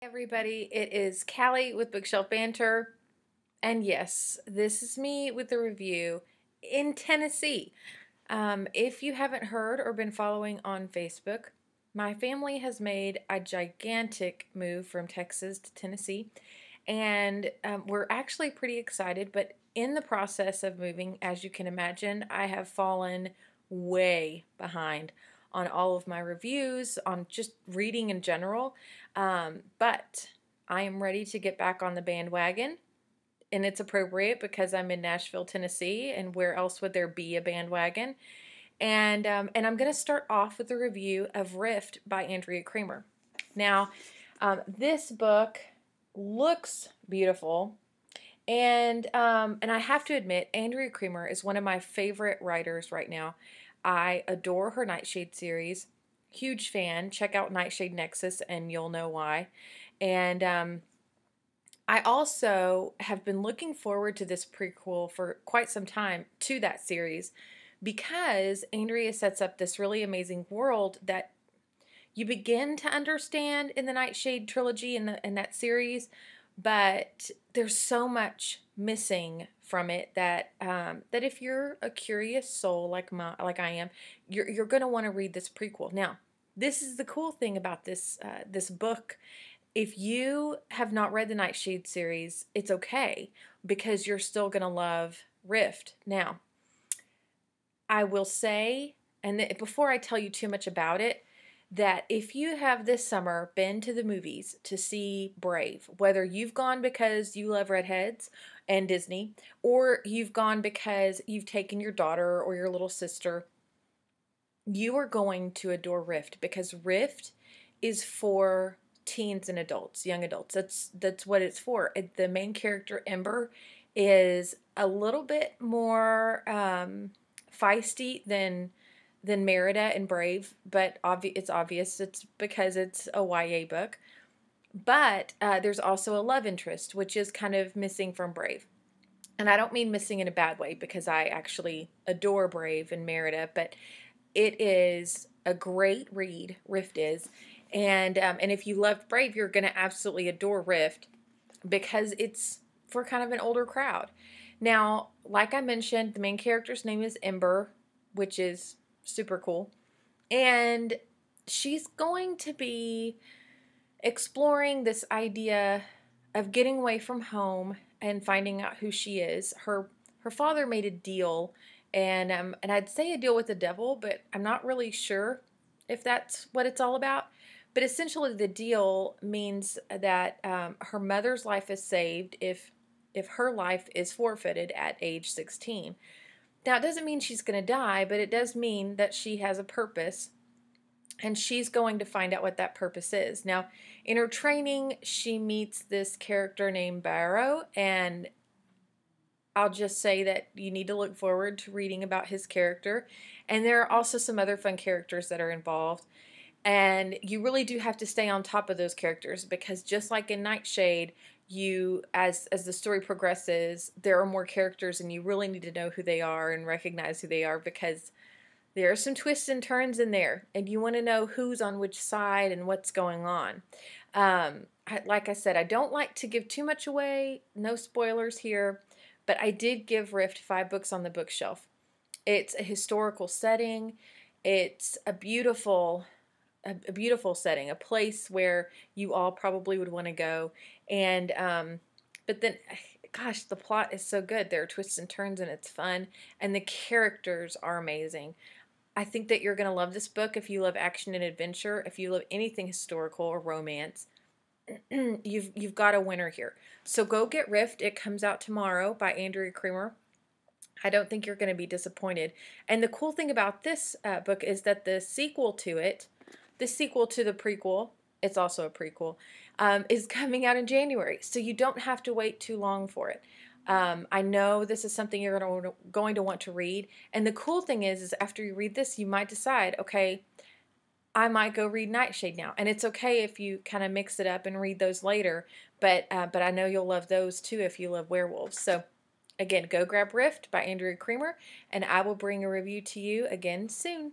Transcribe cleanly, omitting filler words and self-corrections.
Everybody, it is Callie with Bookshelf Banter, and yes, this is me with the review in Tennessee. If you haven't heard or been following on Facebook, my family has made a gigantic move from Texas to Tennessee, and we're actually pretty excited, but in the process of moving, as you can imagine, I have fallen way behind on all of my reviews, on just reading in general. But I am ready to get back on the bandwagon, and it's appropriate because I'm in Nashville, Tennessee, and where else would there be a bandwagon? And I'm going to start off with a review of Rift by Andrea Cremer. Now, this book looks beautiful, and I have to admit, Andrea Cremer is one of my favorite writers right now. I adore her Nightshade series. Huge fan. Check out Nightshade Nexus and you'll know why. And I also have been looking forward to this prequel for quite some time to that series because Andrea sets up this really amazing world that you begin to understand in the Nightshade trilogy in that series, but there's so much missing from it that that if you're a curious soul like I am, you're going to want to read this prequel. Now, this is the cool thing about this book. If you have not read the Nightshade series, it's okay because you're still going to love Rift. Now, I will say, and before I tell you too much about it, that if you have this summer been to the movies to see Brave, whether you've gone because you love redheads and Disney, or you've gone because you've taken your daughter or your little sister, you are going to adore Rift because Rift is for teens and adults, young adults. That's what it's for. The main character, Ember, is a little bit more feisty than Merida and Brave, but it's obvious it's because it's a YA book. But there's also a love interest, which is kind of missing from Brave. And I don't mean missing in a bad way because I actually adore Brave and Merida, but it is a great read, Rift is. And if you loved Brave, you're going to absolutely adore Rift because it's for kind of an older crowd. Now, like I mentioned, the main character's name is Ember, which is super cool. And she's going to be exploring this idea of getting away from home and finding out who she is. Her father made a deal, and I'd say a deal with the devil, but I'm not really sure if that's what it's all about. But essentially, the deal means that her mother's life is saved if her life is forfeited at age 16. Now, it doesn't mean she's going to die, but it does mean that she has a purpose, and she's going to find out what that purpose is. Now, in her training, she meets this character named Barrow, and I'll just say that you need to look forward to reading about his character. And there are also some other fun characters that are involved. And you really do have to stay on top of those characters because just like in Nightshade, as the story progresses, there are more characters and you really need to know who they are and recognize who they are because there are some twists and turns in there and you want to know who's on which side and what's going on. Like I said, I don't like to give too much away, no spoilers here, but I did give Rift 5 books on the bookshelf. It's a historical setting. It's a beautiful setting, a place where you all probably would want to go. And but then, gosh, the plot is so good. There are twists and turns, and it's fun, and the characters are amazing. I think that you're going to love this book if you love action and adventure. If you love anything historical or romance, you've got a winner here. So go get Rift. It comes out tomorrow by Andrea Cremer. I don't think you're going to be disappointed. And the cool thing about this book is that the sequel to it, the sequel to the prequel, it's also a prequel, is coming out in January. So you don't have to wait too long for it. I know this is something you're going to want to read. And the cool thing is after you read this, you might decide, okay, I might go read Nightshade now. And it's okay if you kind of mix it up and read those later. But I know you'll love those too if you love werewolves. So again, go grab Rift by Andrea Cremer, and I will bring a review to you again soon.